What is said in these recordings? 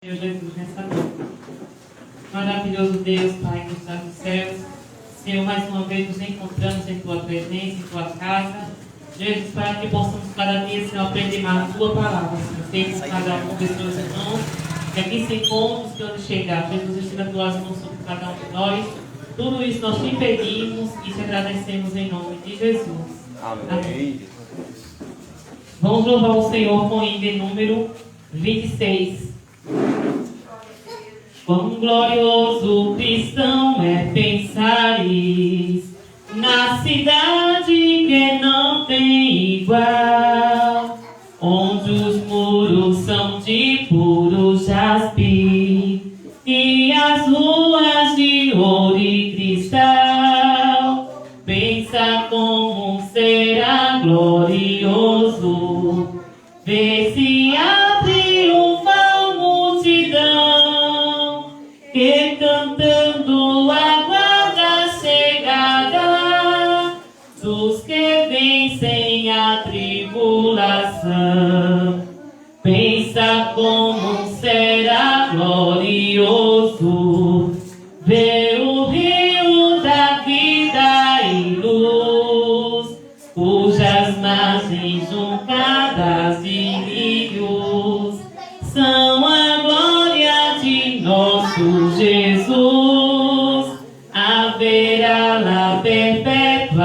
Senhor Jesus, nessa noite. Maravilhoso Deus, Pai que está nos céus. Senhor, mais uma vez nos encontramos em Tua presença, em Tua casa. Jesus, para que possamos cada dia, Senhor, aprender mais a Tua palavra, Senhor. Temos cada um dos teus irmãos que aqui se encontram, Senhor, chegar. Jesus, estenda as Tuas mãos sobre cada um de nós. Tudo isso nós te pedimos e te agradecemos em nome de Jesus. Amém. Vamos louvar o Senhor com o hino número 26. Quão glorioso cristão é pensares na cidade que não tem igual, onde os muros são de puro jaspe e as ruas de ouro e cristal. Pensa como será glorioso ver se abre uma multidão que cantando aguarda a chegada dos que vencem a tribulação. Pensa como será glorioso ver o rio da vida e luz, cujas margens juncadas de rios são a glória de nosso Jesus. Haverá lá perpétua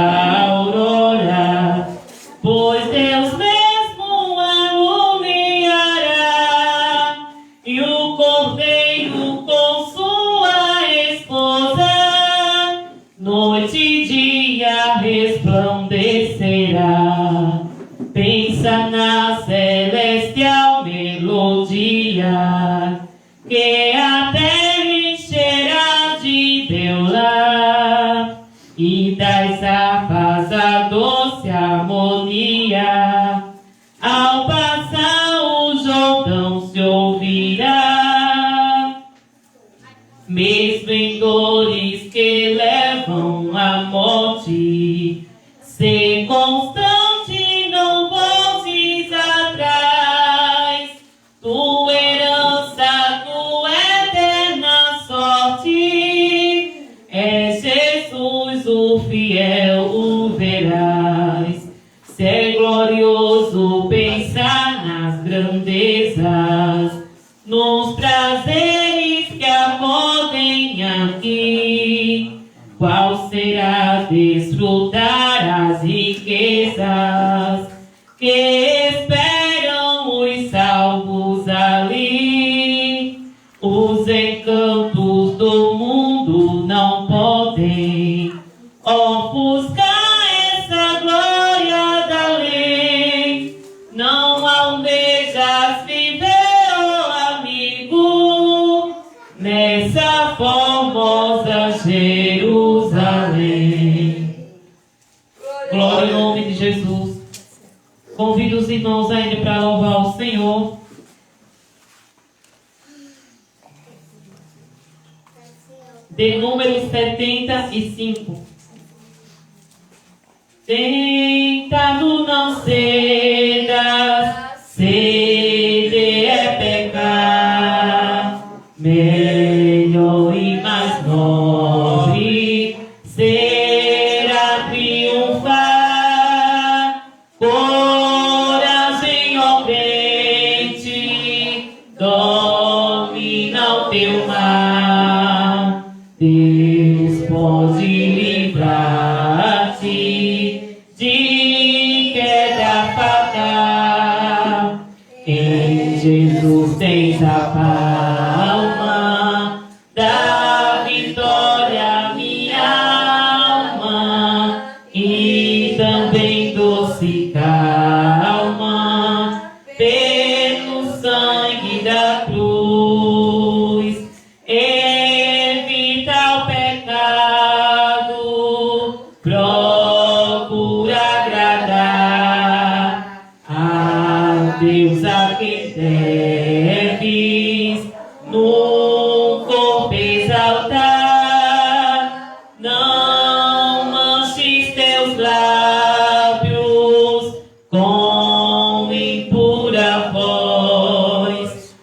aurora, pois Deus mesmo alumiará, e o Cordeiro com sua esposa noite e dia resplandecerá. Pensa na celestial melodia que a terra encherá de teu lar, e das harpas a doce harmonia. Ao passar o Jordão se ouvirá, mesmo em dores que levam à morte. Ser constante, não voltes atrás. Tua herança, tua eterna sorte é Jesus, o fiel, o verás. Se é glorioso pensar nas grandezas, nos prazeres que acodem aqui, qual será desfrutar as riquezas que esperam os salvos ali. Os encantos do mundo não podem ofuscar essa glória da lei. Não almejas viver, oh amigo, nessa formosa Jerusalém. Glória em nome de Jesus. Convido os irmãos ainda para louvar o Senhor. De número 75. Tentado não ceda, ceder é pecar. Melhor e mais nobre será triunfar. Coragem, ó crente, domina o teu mar. Deus pode livrar-te de queda fatal. Em Jesus tens a palma da vitória, minha alma, e também doce calma pelo sangue da cruz. Evita o pecado, procura agradar a Deus a quem deves no corpo exaltar. Não manches teus lábios com impura voz,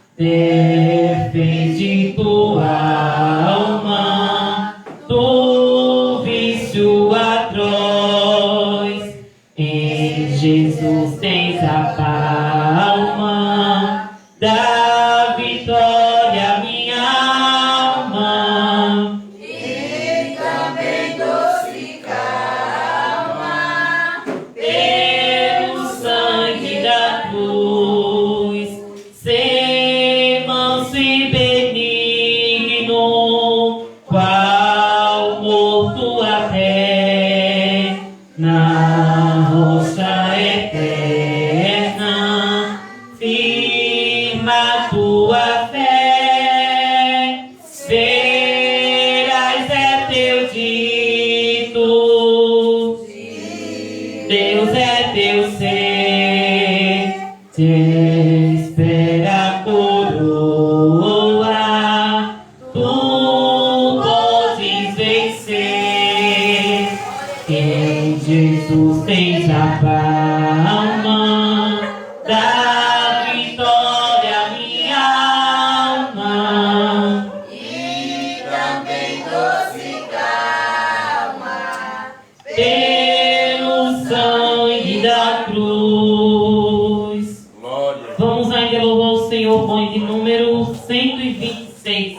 126.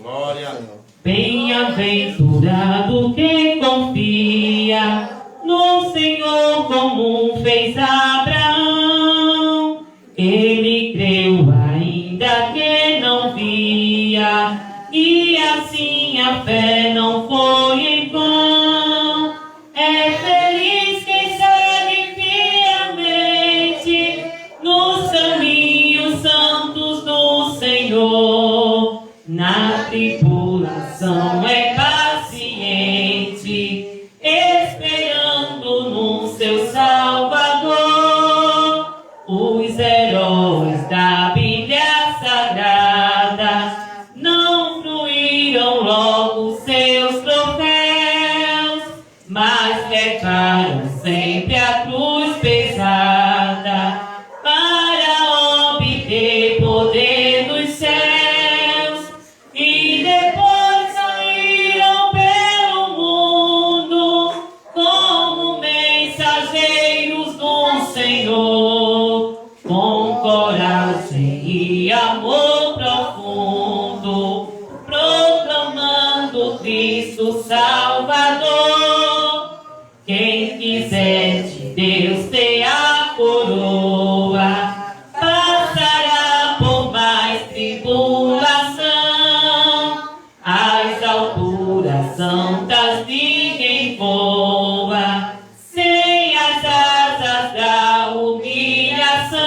Glória. Bem-aventurado quem confia no Senhor como fez Abraão. Ele creu ainda que não via, e assim a fé não foi em vão. É feliz quem segue fielmente nos caminhos santos do Senhor. Na tribulação é paciente, esperando no seu Salvador. Os heróis da Bíblia Sagrada não fruíram logo seus troféus, mas levaram sempre a cruz pesada para obter poder dos céus. E depois saíram pelo mundo como mensageiros do Senhor, com coragem e amor profundo, proclamando Cristo Salvador. Quem quiser de Deus ter a coroa, passará por mais tribulação. As alturas santas ninguém voa sem as asas da humilhação.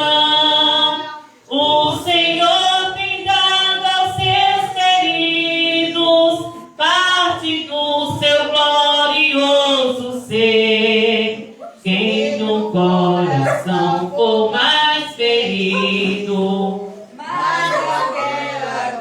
O Senhor tem dado aos seus queridos parte do seu glorioso ser. Quem no coração for mais ferido,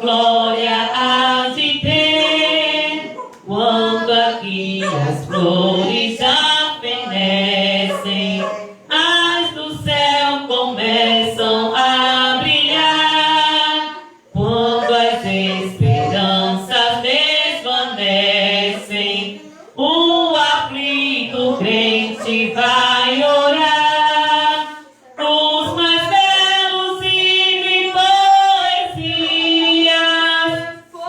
glória há de ter. Quando aqui as flores já fenecem, as do céu começam a brilhar. Quando as esperanças desvanecem, o aflito crente vai orar. Os mais belos hino e poesias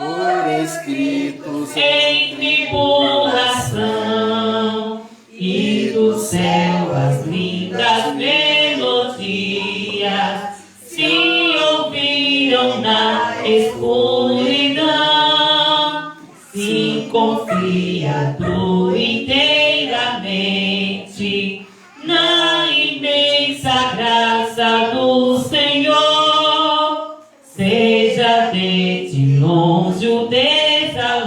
Foram escritos em tribulação, e do céu as lindas melodias se ouviram na escuridão. Se confia tu inteiramente na imensa graça do Senhor. Seja de ti longe o desalento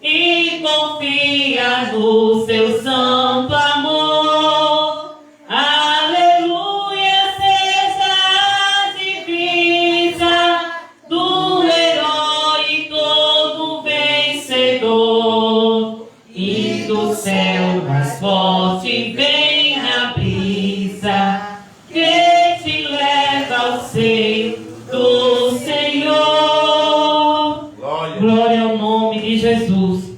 e confia no seu santo amor. Aleluia, seja a divisa do herói todo vencedor. E do céu mais forte vem a brisa que te leva ao seio do Senhor. Glória ao nome de Jesus.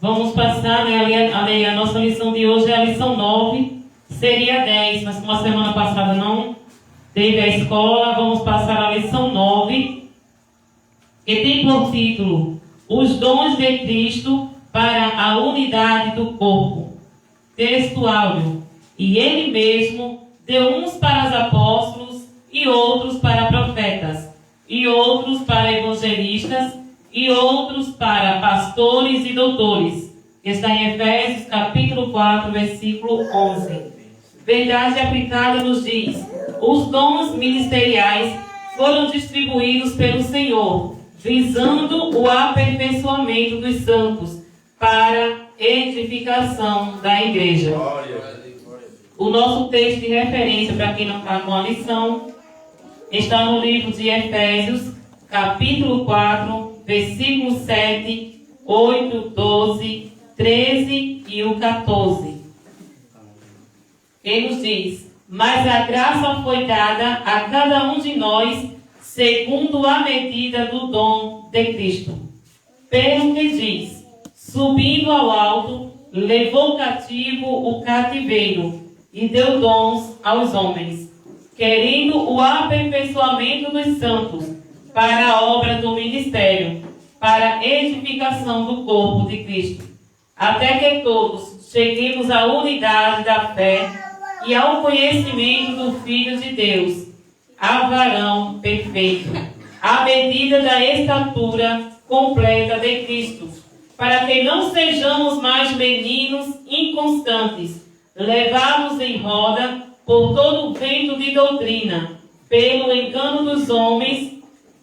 Vamos passar, né, a nossa lição de hoje é a lição 9, seria 10, mas como a semana passada não teve a escola, vamos passar a lição 9, que tem por título Os dons de Cristo para a unidade do corpo. Texto áudio. E ele mesmo deu uns para os apóstolos, e outros para profetas, e outros para evangelistas, e outros para pastores e doutores. Está em Efésios capítulo 4, versículo 11. Verdade aplicada nos diz: os dons ministeriais foram distribuídos pelo Senhor, visando o aperfeiçoamento dos santos para edificação da igreja. O nosso texto de referência, para quem não está com a lição, está no livro de Efésios, capítulo 4, versículo 7, 8, 12, 13 e o 14. Ele nos diz: mas a graça foi dada a cada um de nós segundo a medida do dom de Cristo. Pelo que diz: subindo ao alto, levou cativo o cativeiro e deu dons aos homens. Que querendo o aperfeiçoamento dos santos, para a obra do ministério, para a edificação do corpo de Cristo, até que todos cheguemos à unidade da fé e ao conhecimento do Filho de Deus, a varão perfeito, à medida da estatura completa de Cristo, para que não sejamos mais meninos inconstantes, levados em roda por todo o vento de doutrina, pelo engano dos homens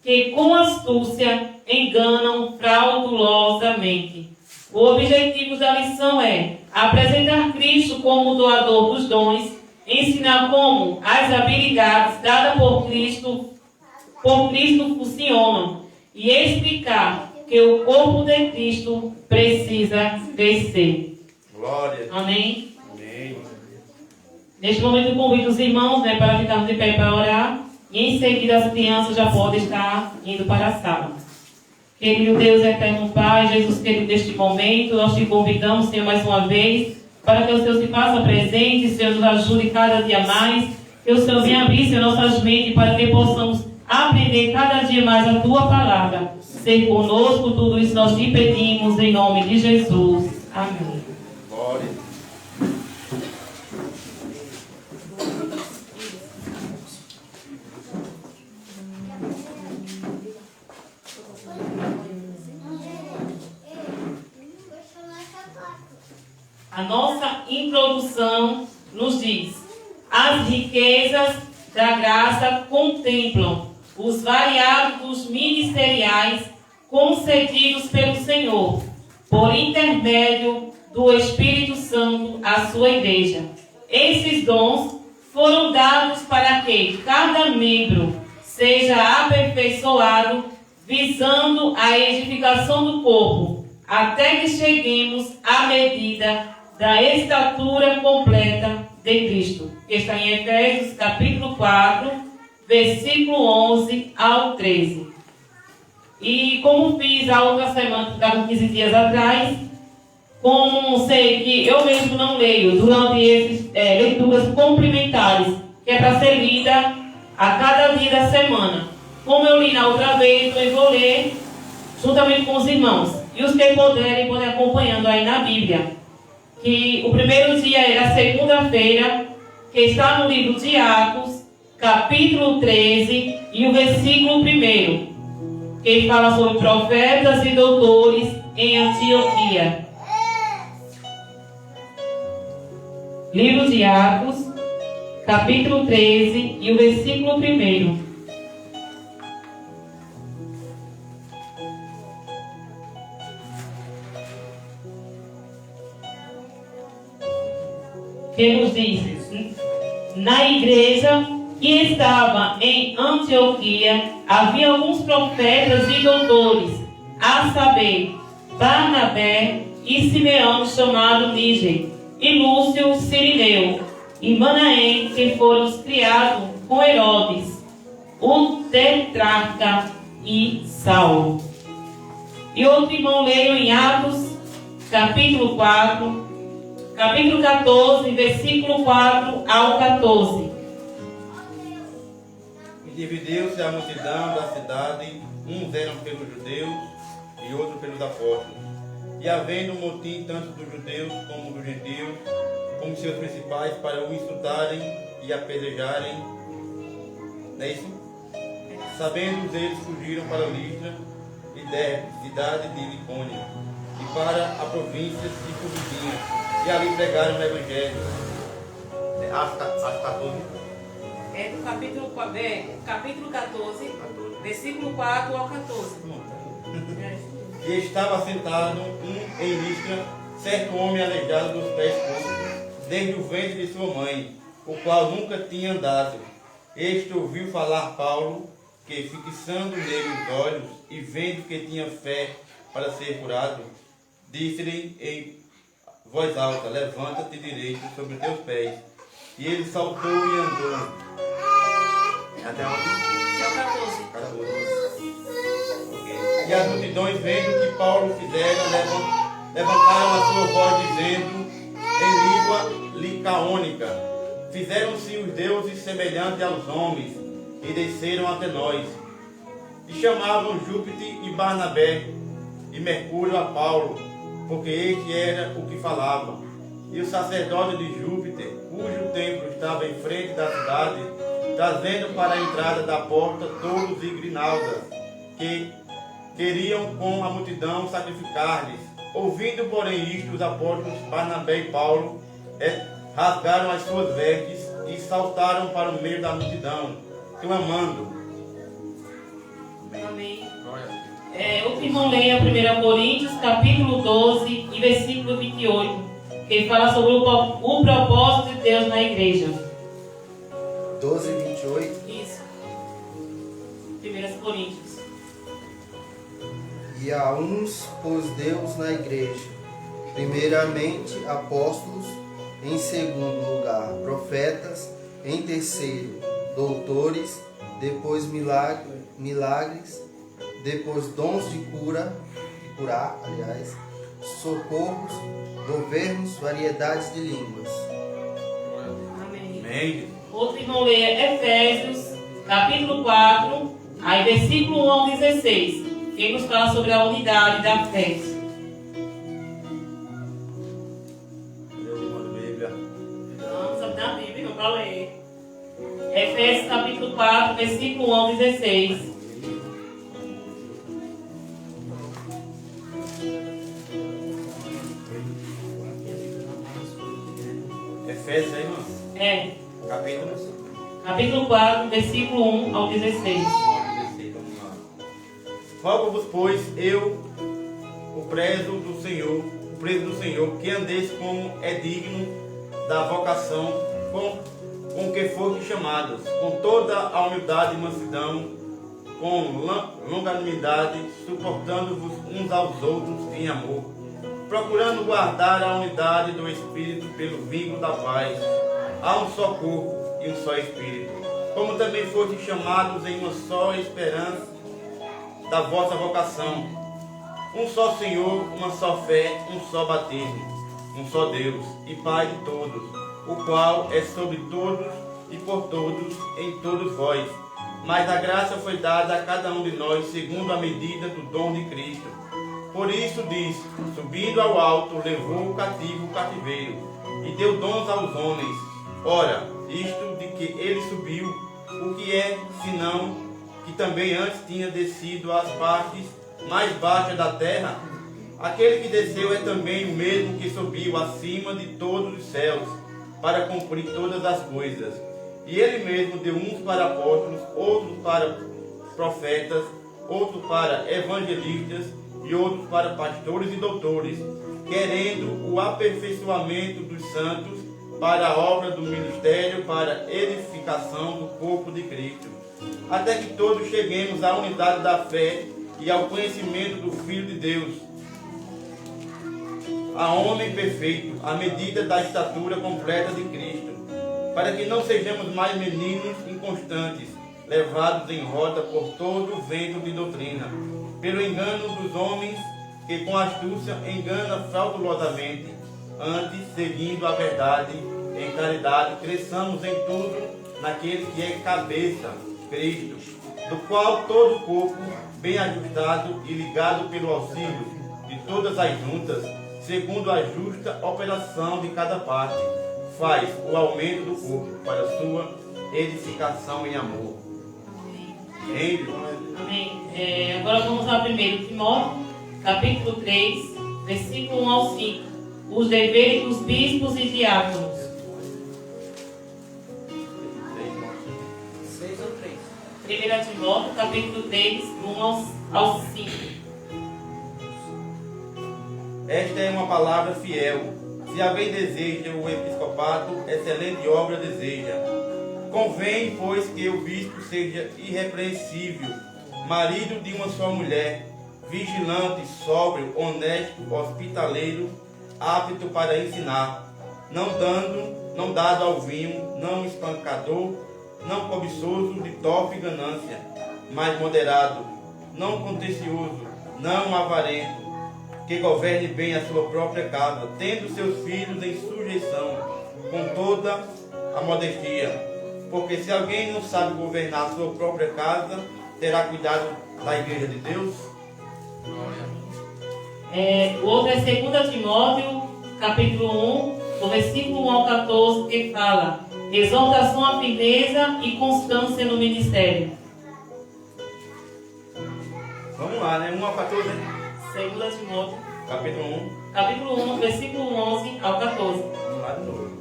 que com astúcia enganam fraudulosamente. O objetivo da lição é apresentar Cristo como doador dos dons, ensinar como as habilidades dadas por Cristo funcionam e explicar que o corpo de Cristo precisa crescer. Glória. Amém? Amém. Neste momento eu convido os irmãos para ficarmos de pé para orar. E em seguida as crianças já podem estar indo para a sala. Querido Deus, eterno Pai, Jesus querido, neste momento, nós te convidamos, Senhor, mais uma vez, para que o Senhor se faça presente, Senhor, nos ajude cada dia mais, que o Senhor venha abrir, Senhor, nossas mentes, para que possamos aprender cada dia mais a Tua palavra. Ser conosco, tudo isso nós te pedimos, em nome de Jesus. Amém. Glória. A nossa introdução nos diz: as riquezas da graça contemplam os variados ministeriais concedidos pelo Senhor, por intermédio do Espírito Santo à sua igreja. Esses dons foram dados para que cada membro seja aperfeiçoado, visando a edificação do corpo, até que cheguemos à medida da estatura completa de Cristo, que está em Efésios capítulo 4, versículo 11 ao 13. E como fiz a outra semana, há 15 dias atrás, como sei que eu mesmo não leio durante essas leituras complementares, que é para ser lida a cada dia da semana. Como eu li na outra vez, eu vou ler juntamente com os irmãos. E os que puderem, podem acompanhando aí na Bíblia. Que o primeiro dia era segunda-feira, que está no livro de Atos, capítulo 13, e o versículo 1, que fala sobre profetas e doutores em Antioquia. Livro de Atos, capítulo 13, e o versículo 1. Que nos diz: na igreja que estava em Antioquia havia alguns profetas e doutores, a saber, Barnabé e Simeão, chamado Níger, e Lúcio Cirineu, e Manaém, que foram criados com Herodes, o tetrarca, e Saulo. E outro irmão leio em Atos, capítulo 4, capítulo 14, versículo 4 ao 14. E dividiu-se a multidão da cidade, uns eram pelos judeus e outros pelos apóstolos. E havendo um motim tanto dos judeus como dos gentios, como seus principais, para o insultarem e apedrejarem. Não é isso? Sabendo eles, fugiram para Listra e Derbe, cidade de Licônia, e para a província circunvizinha, e ali pregaram o Evangelho. Atos 14. É do capítulo 14, versículo 4 ao 14. E estava sentado em Listra certo homem aleijado dos pés coxos, desde o ventre de sua mãe, o qual nunca tinha andado. Este ouviu falar Paulo, que, fixando nele os olhos e vendo que tinha fé para ser curado, disse-lhe em voz alta: levanta-te direito sobre teus pés. E ele saltou e andou. Até onde? Até o 14. 14. Okay. E as multidões, vendo que Paulo fizera, levantaram a sua voz, dizendo em língua licaônica: fizeram-se os deuses semelhantes aos homens e desceram até nós. E chamavam Júpiter e Barnabé e Mercúrio a Paulo, porque este era o que falava. E o sacerdote de Júpiter, cujo templo estava em frente da cidade, trazendo para a entrada da porta touros e grinaldas, que queriam com a multidão sacrificar-lhes. Ouvindo, porém, isto, os apóstolos Barnabé e Paulo rasgaram as suas vestes e saltaram para o meio da multidão, clamando. Amém. O irmão leia 1 Coríntios, capítulo 12 e versículo 28, que fala sobre o propósito de Deus na igreja. 12, 28. Isso. 1 Coríntios. E a uns pôs Deus na igreja, primeiramente apóstolos, em segundo lugar profetas, em terceiro doutores, depois milagres, depois dons de curar, socorros, governos, variedades de línguas. Amém. Amém. Outro irmão leia Efésios, capítulo 4, aí versículo 1 ao 16, que nos fala sobre a unidade da fé. Vamos abrir a Bíblia, não para ler. Efésios, capítulo 4, versículo 1 ao 16. Efésios aí, irmão. É, Capítulo capítulo 4, versículo 1 ao 16. Vamos lá. Rogo-vos, pois, eu, o preso do Senhor, que andeis como é digno da vocação com que fostes chamados, com toda a humildade e mansidão, com longanimidade, suportando-vos uns aos outros em amor, procurando guardar a unidade do Espírito pelo vínculo da paz. Há um só corpo e um só Espírito, como também fostes chamados em uma só esperança da vossa vocação. Um só Senhor, uma só fé, um só batismo, um só Deus e Pai de todos, o qual é sobre todos e por todos em todos vós. Mas a graça foi dada a cada um de nós segundo a medida do dom de Cristo. Por isso diz, subindo ao alto, levou o cativeiro, e deu dons aos homens. Ora, isto de que ele subiu, o que é, senão, que também antes tinha descido às partes mais baixas da terra? Aquele que desceu é também o mesmo que subiu acima de todos os céus, para cumprir todas as coisas. E ele mesmo deu uns para apóstolos, outros para profetas, outros para evangelistas e outros para pastores e doutores, querendo o aperfeiçoamento dos santos para a obra do ministério, para a edificação do corpo de Cristo, até que todos cheguemos à unidade da fé e ao conhecimento do Filho de Deus, a homem perfeito, à medida da estatura completa de Cristo, para que não sejamos mais meninos inconstantes, levados em roda por todo o vento de doutrina, pelo engano dos homens que com astúcia engana fraudulosamente, antes, seguindo a verdade, em caridade, cresçamos em tudo naquele que é cabeça, Cristo, do qual todo o corpo, bem ajustado e ligado pelo auxílio de todas as juntas, segundo a justa operação de cada parte, faz o aumento do corpo para a sua edificação em amor. Amém. Amém. Agora vamos ao 1 Timóteo, capítulo 3, versículo 1 ao 5. Os deveres dos bispos e diáconos. 6 ou 3? 1 Timóteo, capítulo 3, 1 ao 5. Esta é uma palavra fiel. Se alguém deseja o episcopato, excelente obra deseja. Convém, pois, que o bispo seja irrepreensível, marido de uma só mulher, vigilante, sóbrio, honesto, hospitaleiro, apto para ensinar, não dado ao vinho, não espancador, não cobiçoso de torpe ganância, mas moderado, não contencioso, não avarento, que governe bem a sua própria casa, tendo seus filhos em sujeição, com toda a modestia. Porque se alguém não sabe governar a sua própria casa, terá cuidado da igreja de Deus? O outro é 2 Timóteo, capítulo 1, do versículo 1 ao 14, que fala: exortação à firmeza e constância no ministério. Vamos lá, né? 1 ao 14, né? 2 Timóteo, Capítulo 1. versículo 11 ao 14. Vamos lá de novo.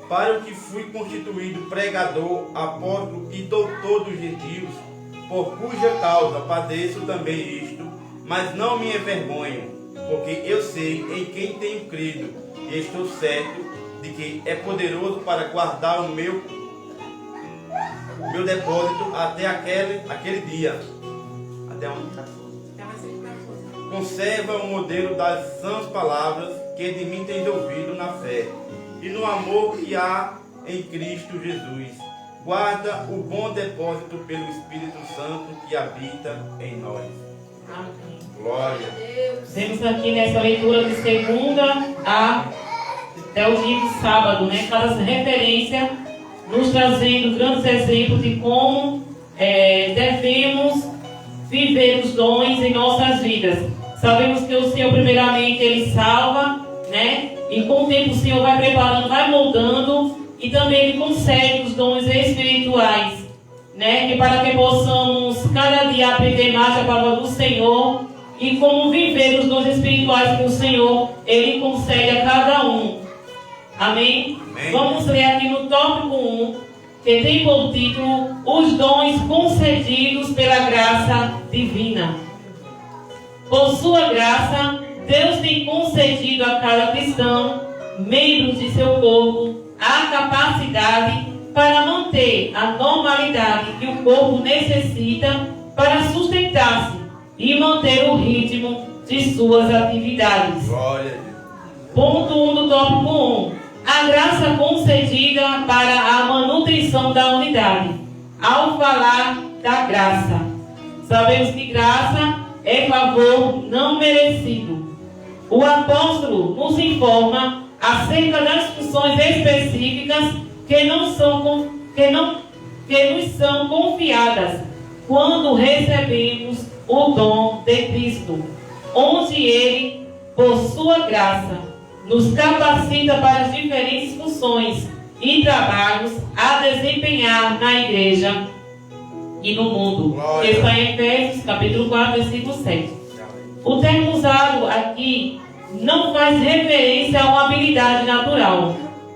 Para o que fui constituído pregador, apóstolo e doutor dos gentios, por cuja causa padeço também isto, mas não me envergonho, porque eu sei em quem tenho crido, e estou certo de que é poderoso para guardar o meu depósito até aquele dia. Até onde? Conserva o modelo das sãs palavras que de mim tens ouvido na fé e no amor que há em Cristo Jesus. Guarda o bom depósito pelo Espírito Santo que habita em nós. Amém. Glória a Deus. Temos aqui nessa leitura de segunda até o dia de sábado, né? Faz referência, nos trazendo grandes exemplos de como devemos viver os dons em nossas vidas. Sabemos que o Senhor, primeiramente, Ele salva, né? E com o tempo o Senhor vai preparando, vai moldando, e também Ele concede os dons espirituais, né? Que para que possamos cada dia aprender mais a palavra do Senhor e como viver os dons espirituais que o Senhor Ele concede a cada um. Amém? Amém. Vamos ler aqui no tópico 1, que tem por título Os dons concedidos pela graça divina. Por sua graça, Deus tem concedido a cada cristão, membros de seu corpo, a capacidade para manter a normalidade que o corpo necessita para sustentar-se e manter o ritmo de suas atividades. Glória a Deus. Ponto 1 do tópico 1. A graça concedida para a manutenção da unidade. Ao falar da graça, sabemos que graça é favor não merecido. O apóstolo nos informa acerca das funções específicas que nos são confiadas quando recebemos o dom de Cristo, onde Ele, por sua graça, nos capacita para as diferentes funções e trabalhos a desempenhar na igreja e no mundo. Glória. Está em Efésios, capítulo 4, versículo 7. O termo usado aqui não faz referência a uma habilidade natural.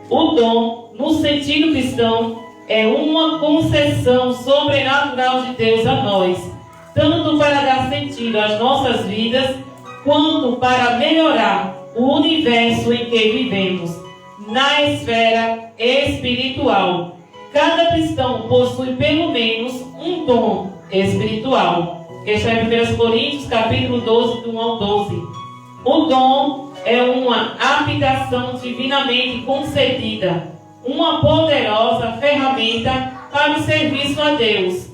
O dom, no sentido cristão, é uma concessão sobrenatural de Deus a nós, tanto para dar sentido às nossas vidas, quanto para melhorar o universo em que vivemos, na esfera espiritual. Cada cristão possui pelo menos um dom espiritual. Está em 1 Coríntios, capítulo 12, do 1 ao 12. O dom é uma habitação divinamente concedida, uma poderosa ferramenta para o serviço a Deus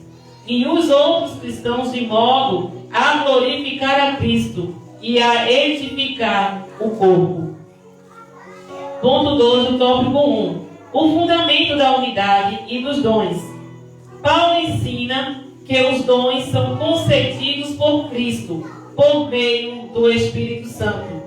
e os outros cristãos, de modo a glorificar a Cristo e a edificar o corpo. Ponto 2 do tópico 1. O fundamento da unidade e dos dons. Paulo ensina que os dons são concedidos por Cristo, por meio do Espírito Santo.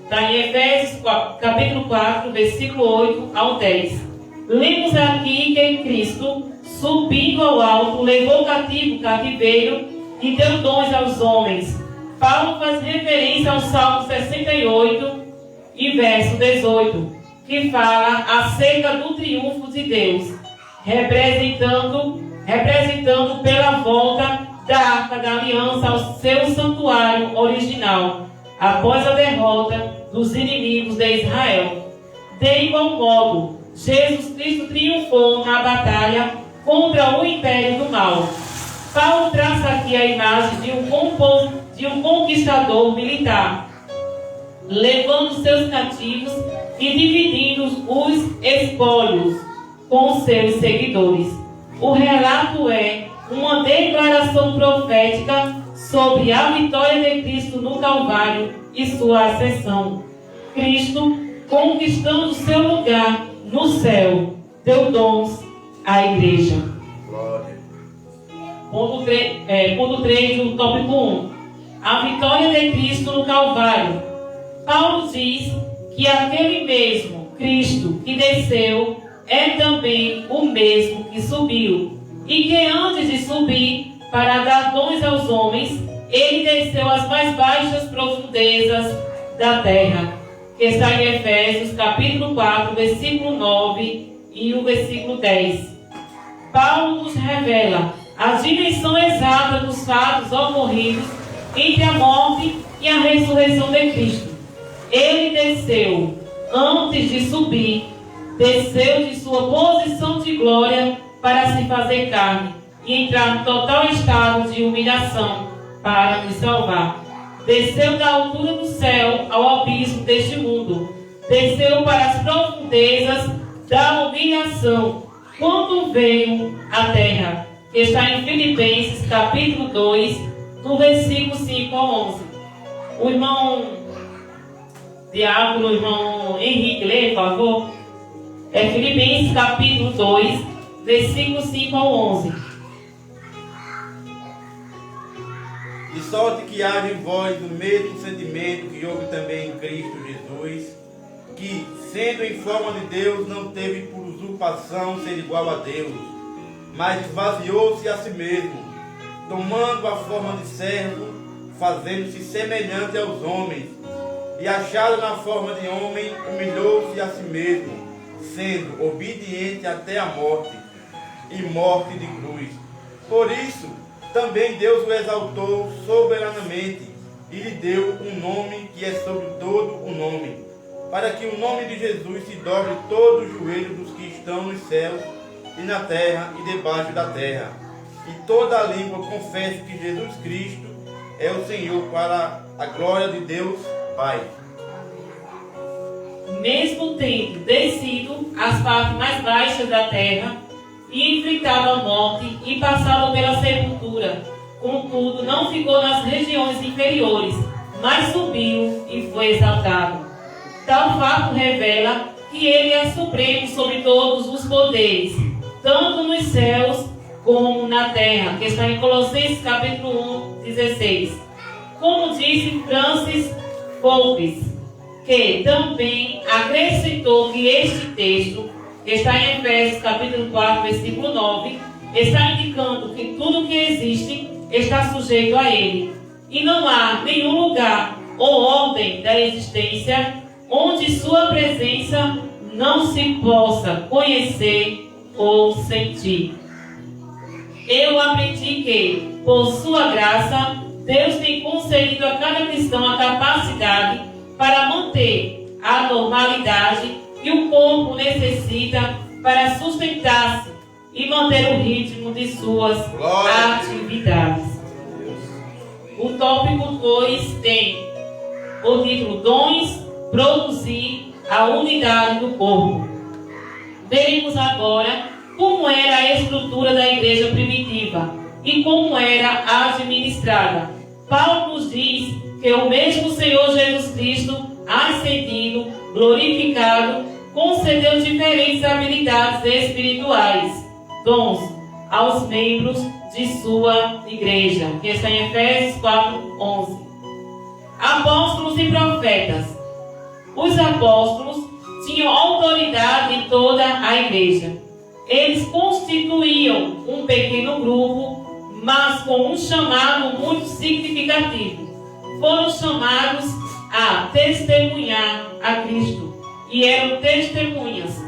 Está em Efésios capítulo 4, versículo 8 ao 10. Lemos aqui que Cristo, subindo ao alto, levou cativo o cativeiro e deu dons aos homens. Paulo faz referência ao Salmo 68 e verso 18, que fala acerca do triunfo de Deus, representando pela volta da Arca da Aliança ao seu santuário original, após a derrota dos inimigos de Israel. De igual modo, Jesus Cristo triunfou na batalha contra o império do mal. Paulo traça aqui a imagem de um conquistador militar, levando seus cativos e dividindo os espólios com seus seguidores. O relato é uma declaração profética sobre a vitória de Cristo no Calvário e sua ascensão. Cristo, conquistando seu lugar no céu, deu dons à igreja. Glória. Ponto 3 do tópico 1. A vitória de Cristo no Calvário. Paulo diz que aquele mesmo Cristo que desceu é também o mesmo que subiu, e que antes de subir para dar dons aos homens, ele desceu às mais baixas profundezas da terra, que está em Efésios capítulo 4, versículo 9 e o versículo 10. Paulo nos revela a dimensão exata dos fatos ocorridos entre a morte e a ressurreição de Cristo. Ele desceu antes de subir, desceu de sua posição de glória para se fazer carne e entrar no total estado de humilhação para nos salvar. Desceu da altura do céu ao abismo deste mundo. Desceu para as profundezas da humilhação quando veio à terra, que está em Filipenses capítulo 2, do versículo 5 ao 11. O irmão Diácono, o irmão Henrique, lê, por favor. É Filipenses capítulo 2, versículo 5 ao 11. De sorte que haja em vós o mesmo sentimento que houve também em Cristo Jesus, que, sendo em forma de Deus, não teve por usurpação ser igual a Deus, mas esvaziou-se a si mesmo, tomando a forma de servo, fazendo-se semelhante aos homens, e achado na forma de homem, humilhou-se a si mesmo, sendo obediente até a morte, e morte de cruz. Por isso, também Deus o exaltou soberanamente, e lhe deu um nome que é sobre todo o nome, para que o nome de Jesus se dobre todo o joelho dos que estão nos céus, e na terra, e debaixo da terra, e toda a língua confesse que Jesus Cristo é o Senhor, para a glória de Deus Pai. Mesmo tendo descido às partes mais baixas da terra, e enfrentado a morte, e passado pela sepultura, contudo não ficou nas regiões inferiores, mas subiu e foi exaltado. Tal fato revela que ele é supremo sobre todos os poderes, tanto nos céus como na terra, que está em Colossenses capítulo 1, 16. Como disse Francis Poucas, que também acrescentou que este texto, que está em Efésios capítulo 4, versículo 9, está indicando que tudo que existe está sujeito a ele, e não há nenhum lugar ou ordem da existência onde sua presença não se possa conhecer ou sentir. Eu aprendi que, por sua graça, Deus tem concedido a cada cristão a capacidade para manter a normalidade que o corpo necessita para sustentar-se e manter o ritmo de suas atividades. O tópico 2 tem o título Dons, produzir a unidade do corpo. Veremos agora como era a estrutura da igreja primitiva e como era administrada. Paulo nos diz que o mesmo Senhor Jesus Cristo, ascendido, glorificado, concedeu diferentes habilidades espirituais, dons, aos membros de sua igreja, que está em Efésios 4, 11. Apóstolos e profetas. Os apóstolos tinham autoridade em toda a igreja. Eles constituíam um pequeno grupo, mas com um chamado muito significativo. Foram chamados a testemunhar a Cristo, e eram testemunhas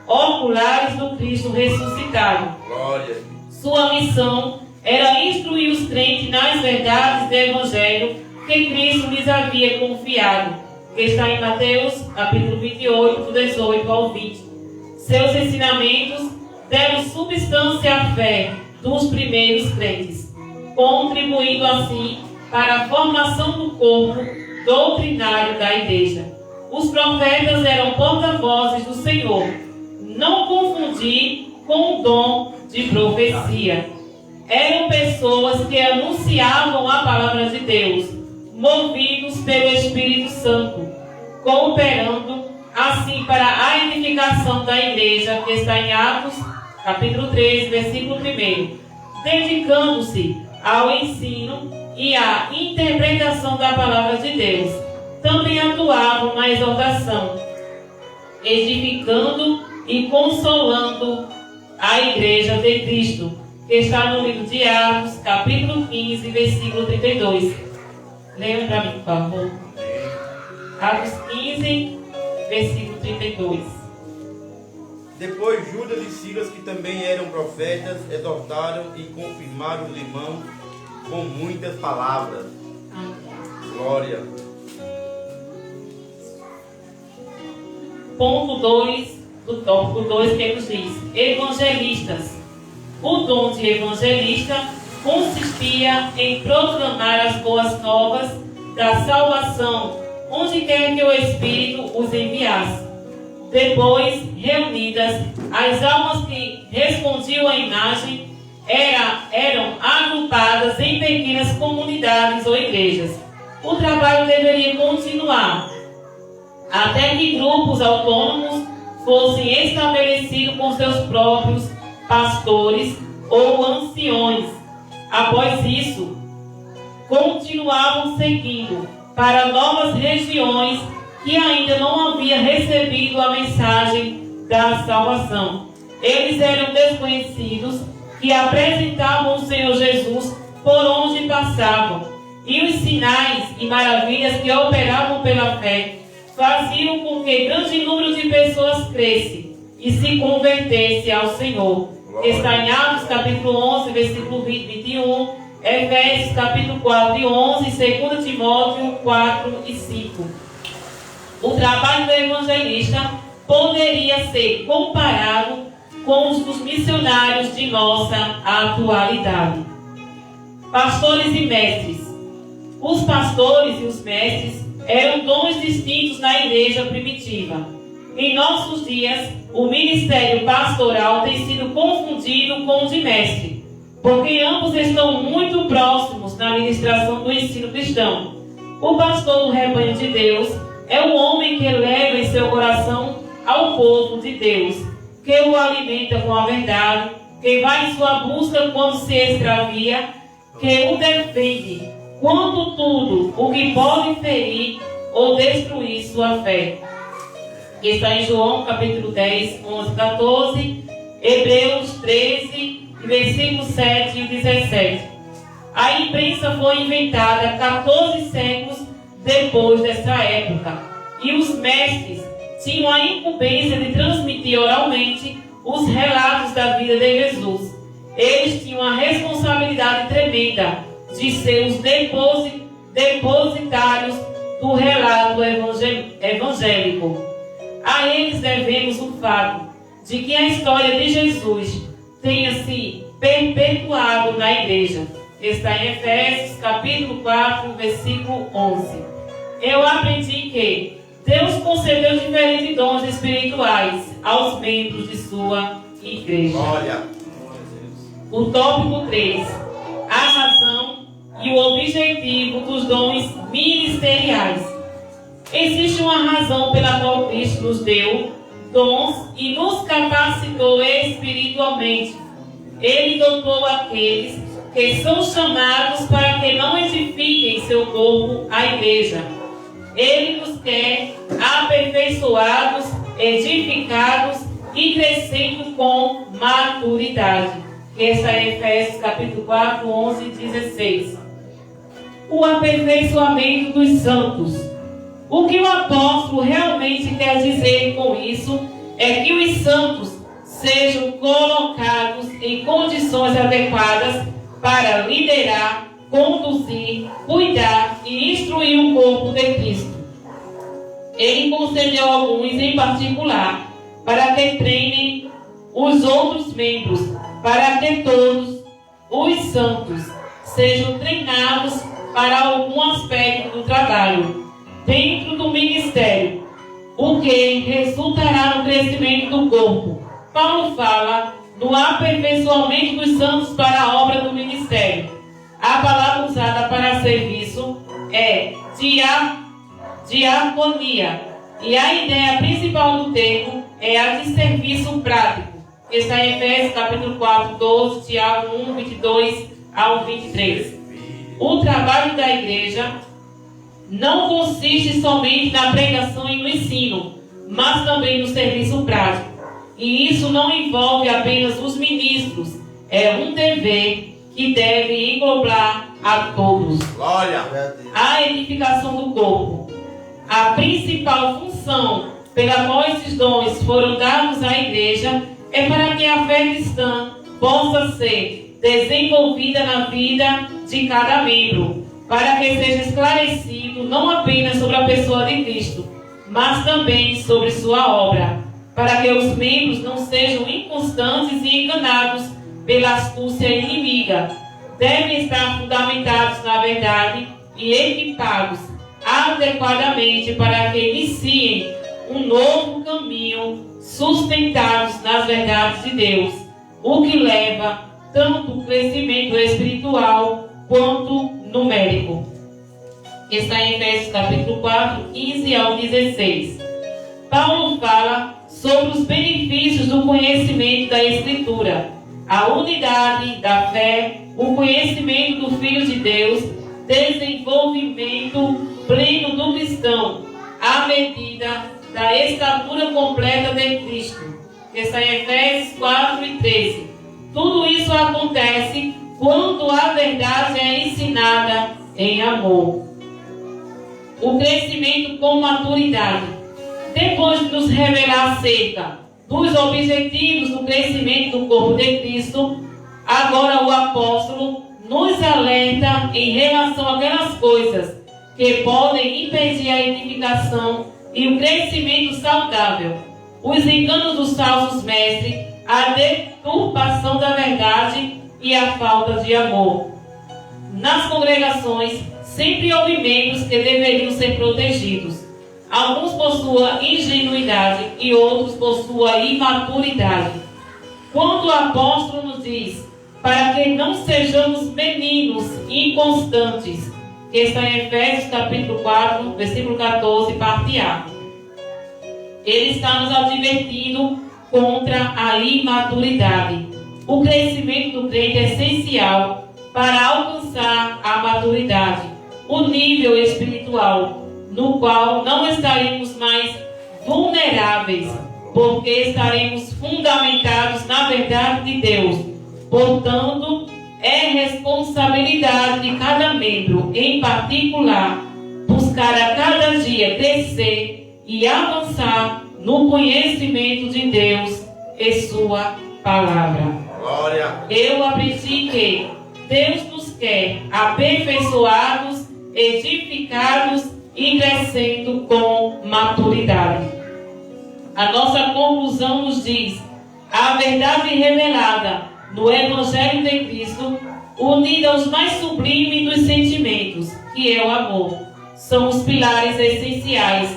oculares do Cristo ressuscitado. Glória. Sua missão era instruir os crentes nas verdades do Evangelho que Cristo lhes havia confiado, que está em Mateus, capítulo 28, do 18 ao 20. Seus ensinamentos deram substância à fé dos primeiros crentes, contribuindo assim para a formação do corpo doutrinário da igreja. Os profetas eram porta-vozes do Senhor. Não confundir com o dom de profecia. Eram pessoas que anunciavam a palavra de Deus, movidos pelo Espírito Santo. cooperando assim para a edificação da igreja, que está em Atos, capítulo 3, versículo 1, dedicando-se ao ensino e à interpretação da palavra de Deus. Também atuavam na exortação, edificando e consolando a igreja de Cristo, que está no livro de Atos, capítulo 15, versículo 32. Leia para mim, por favor. Atos 15, versículo 32. Depois Judas e Silas, que também eram profetas, exortaram e confirmaram os irmãos com muitas palavras. Glória. Ponto 2 do tópico 2, que nos diz: evangelistas. O dom de evangelista consistia em proclamar as boas novas da salvação, onde quer que o Espírito os enviasse. Depois, reunidas, as almas que respondiam à imagem eram agrupadas em pequenas comunidades ou igrejas. O trabalho deveria continuar até que grupos autônomos fossem estabelecidos com seus próprios pastores ou anciões. Após isso, continuavam seguindo para novas regiões que ainda não haviam recebido a mensagem da salvação. Eles eram desconhecidos que apresentavam o Senhor Jesus por onde passavam, e os sinais e maravilhas que operavam pela fé faziam com que grande número de pessoas cresce e se convertesse ao Senhor. Está em Atos capítulo 11, versículo 21, Efésios capítulo 4 e 11, 2 Timóteo 4 e 5. O trabalho do evangelista poderia ser comparado com os dos missionários de nossa atualidade. Pastores e mestres. Os pastores e os mestres eram dons distintos na igreja primitiva. Em nossos dias, o ministério pastoral tem sido confundido com o de mestre, porque ambos estão muito próximos na ministração do ensino cristão. O pastor do rebanho de Deus é o homem que leva em seu coração ao povo de Deus, que o alimenta com a verdade, que vai em sua busca quando se extravia, que o defende quanto tudo o que pode ferir ou destruir sua fé. Está em João capítulo 10, 11, 14, Hebreus 13, versículos 7 e 17. A imprensa foi inventada 14 séculos depois dessa época, e os mestres tinham a incumbência de transmitir oralmente os relatos da vida de Jesus. Eles tinham a responsabilidade tremenda de ser os depositários do relato evangélico. A eles devemos o fato de que a história de Jesus tenha se perpetuado na igreja. Está em Efésios capítulo 4, versículo 11. Eu aprendi que Deus concedeu diferentes dons espirituais aos membros de sua igreja. Glória. O tópico 3. A razão e o objetivo dos dons ministeriais. Existe uma razão pela qual Cristo nos deu dons e nos capacitou espiritualmente. Ele dotou aqueles que são chamados para que não edifiquem seu corpo, a igreja. Ele nos quer aperfeiçoados, edificados e crescendo com maturidade. Esta é Efésios capítulo 4, 11 e 16. O aperfeiçoamento dos santos. O que o apóstolo realmente quer dizer com isso é que os santos sejam colocados em condições adequadas para liderar, conduzir, cuidar e instruir o corpo de Cristo. Ele concedeu alguns em particular para que treinem os outros membros, para que todos os santos sejam treinados para algum aspecto do trabalho dentro do ministério, o que resultará no crescimento do corpo. Paulo fala do aperfeiçoamento dos santos para a obra do ministério. A palavra usada para serviço é diaconia, E a ideia principal do termo é a de serviço prático, que está em Efésios capítulo 4, 12, Tiago 1, 22 ao 23. O trabalho da igreja não consiste somente na pregação e no ensino, mas também no serviço prático. E isso não envolve apenas os ministros, é um dever que deve englobar a todos. Glória. A edificação do corpo. A principal função pela qual esses dons foram dados à igreja é para que a fé cristã possa ser desenvolvida na vida de cada membro, para que seja esclarecido não apenas sobre a pessoa de Cristo, mas também sobre sua obra, para que os membros não sejam inconstantes e enganados pela astúcia inimiga. Devem estar fundamentados na verdade e equipados adequadamente para que iniciem um novo caminho, sustentados nas verdades de Deus, o que leva tanto o crescimento espiritual quanto numérico. Está em Efésios capítulo 4, 15 ao 16. Paulo fala sobre os benefícios do conhecimento da Escritura, a unidade da fé, o conhecimento do Filho de Deus, desenvolvimento pleno do cristão, à medida da estatura completa de Cristo. Está em Efésios 4 e 13. Tudo isso acontece quando a verdade é ensinada em amor. O crescimento com maturidade. Depois de nos revelar acerca dos objetivos do crescimento do corpo de Cristo, agora o apóstolo nos alerta em relação àquelas coisas que podem impedir a edificação e o crescimento saudável, os enganos dos falsos mestres, a deturpação da verdade e a falta de amor. Nas congregações, sempre houve membros que deveriam ser protegidos. Alguns por sua ingenuidade e outros por sua imaturidade. Quando o apóstolo nos diz para que não sejamos meninos inconstantes, que está em Efésios capítulo 4, versículo 14, parte A. Ele está nos advertindo contra a imaturidade. O crescimento do crente é essencial para alcançar a maturidade, o nível espiritual, no qual não estaremos mais vulneráveis, porque estaremos fundamentados na verdade de Deus. Portanto, é responsabilidade de cada membro, em particular, buscar a cada dia crescer e avançar no conhecimento de Deus e sua palavra. Glória. Eu aprendi que Deus nos quer aperfeiçoados, edificados e crescendo com maturidade. A nossa conclusão nos diz: a verdade revelada no Evangelho de Cristo, unida aos mais sublimes dos sentimentos, que é o amor, são os pilares essenciais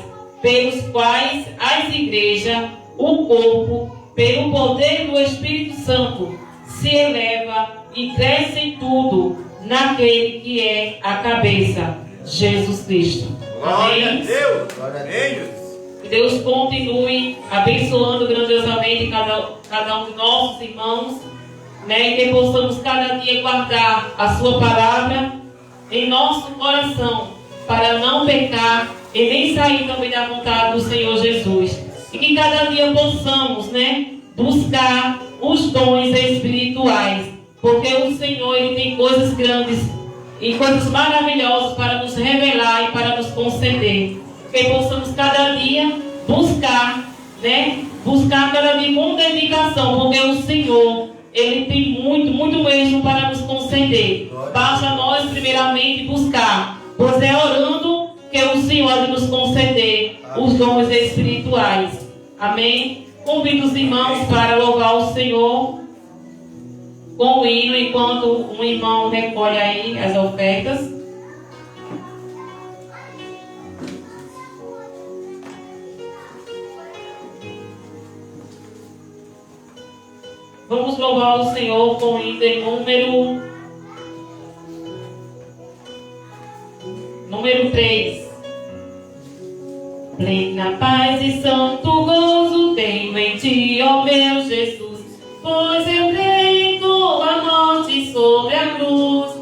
pelos quais as igrejas, o corpo, pelo poder do Espírito Santo, se eleva e cresce em tudo naquele que é a cabeça, Jesus Cristo. Glória a Amém? Deus. Glória a Deus. Amém. Que Deus continue abençoando grandiosamente cada um de nossos irmãos, né? E que possamos cada dia guardar a sua palavra em nosso coração, para não pecar e nem sair também da vontade do Senhor Jesus. E que cada dia possamos, né, buscar os dons espirituais, porque o Senhor, Ele tem coisas grandes e coisas maravilhosas para nos revelar e para nos conceder. Que possamos cada dia buscar, né? Buscar cada dia com dedicação, porque o Senhor, Ele tem muito, muito mesmo para nos conceder. Basta nós primeiramente buscar, pois é orando que o Senhor há de nos conceder os dons espirituais. Amém? Convido os irmãos para louvar o Senhor com o hino, enquanto um irmão recolhe aí as ofertas. Vamos louvar o Senhor com o hino número 3. Plena paz e santo gozo tenho em ti, ó meu Jesus, pois eu creio em tua morte sobre a cruz.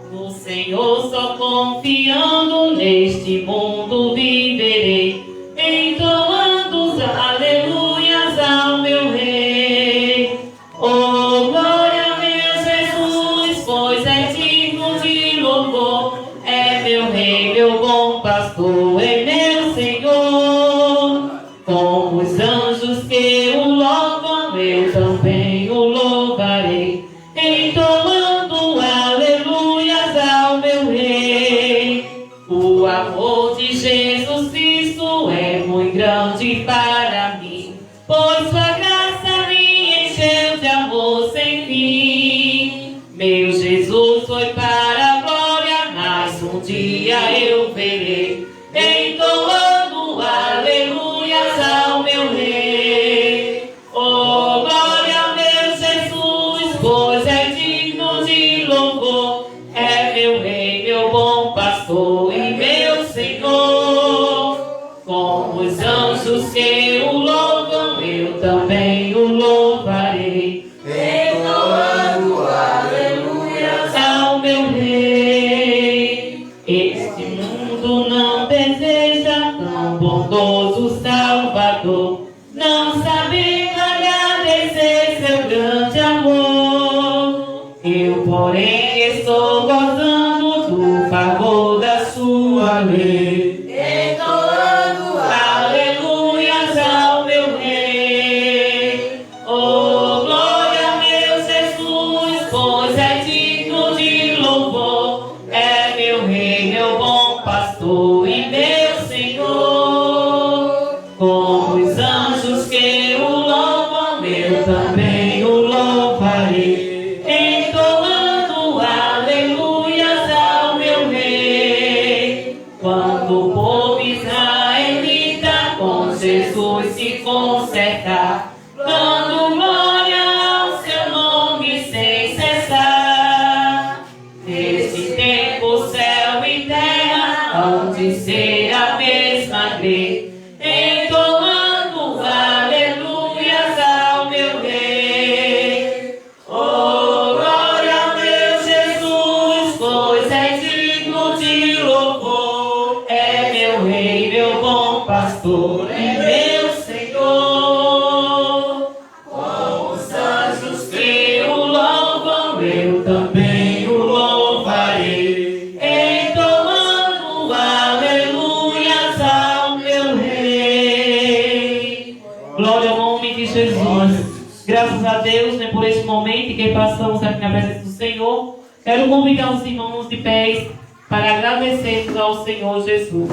No Senhor só confiando, neste mundo viverei, entoando os aleluias ao meu Rei. Oh, glória, meu Jesus, pois é digno de louvor, é meu Rei, meu bom pastor, é meu Senhor. Com os anjos que o louvam, eu também o louvarei, entoando aleluias ao meu Rei. O amor de Jesus Cristo é muito grande para mim, pois sua graça me encheu de amor sem fim. Meu Jesus foi para a glória, mas um dia eu verei, entoando aleluias ao meu Rei. Oh, glória, meu Jesus, pois é digno de louvor, é meu Rei, meu bom pastor e meu Senhor. Com os anjos que o louvam, eu também o louvarei, entoando aleluias ao meu Rei. Este mundo não deseja tão bondoso Salvador, não sabe agradecer seu grande amor. Eu, porém, estou gozando do favor da sua lei, entoando aleluias ao meu Rei. Oh, glória, meu Jesus, pois é digno de louvor, é meu Rei, meu bom pastor e meu Senhor. Com os anjos que o louvam, eu também o louvarei, entoando aleluias ao meu Rei. Quando o povo israelita com Jesus se consertar, dando glória ao seu nome sem cessar. Nesse tempo, céu e terra hão de ser a mesma lei, entoando aleluias ao meu Rei. Oh, glória, meu Jesus, pois é digno de louvor, é meu Rei, meu bom pastor, é meu Senhor. Com os anjos que o louvam, eu também o louvarei, entoando aleluias ao meu Rei. Glória ao nome de Jesus. Graças a Deus, né, por este momento em que passamos aqui na presença do Senhor. Quero convidar os irmãos de pés para agradecermos ao Senhor Jesus.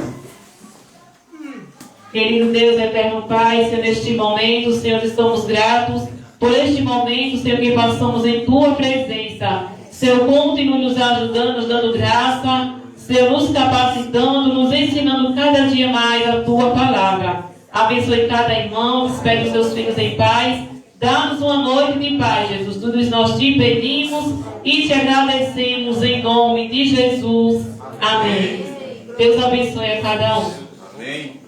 Querido Deus, eterno Pai, Senhor, neste momento, Senhor, estamos gratos por este momento, Senhor, que passamos em Tua presença. Senhor, continue nos ajudando, nos dando graça, Senhor, nos capacitando, nos ensinando cada dia mais a Tua palavra. Abençoe cada irmão, espere os Teus filhos em paz. Dá-nos uma noite de paz, Jesus. Tudo isso nós te pedimos e te agradecemos em nome de Jesus. Amém. Deus abençoe a cada um. Amém.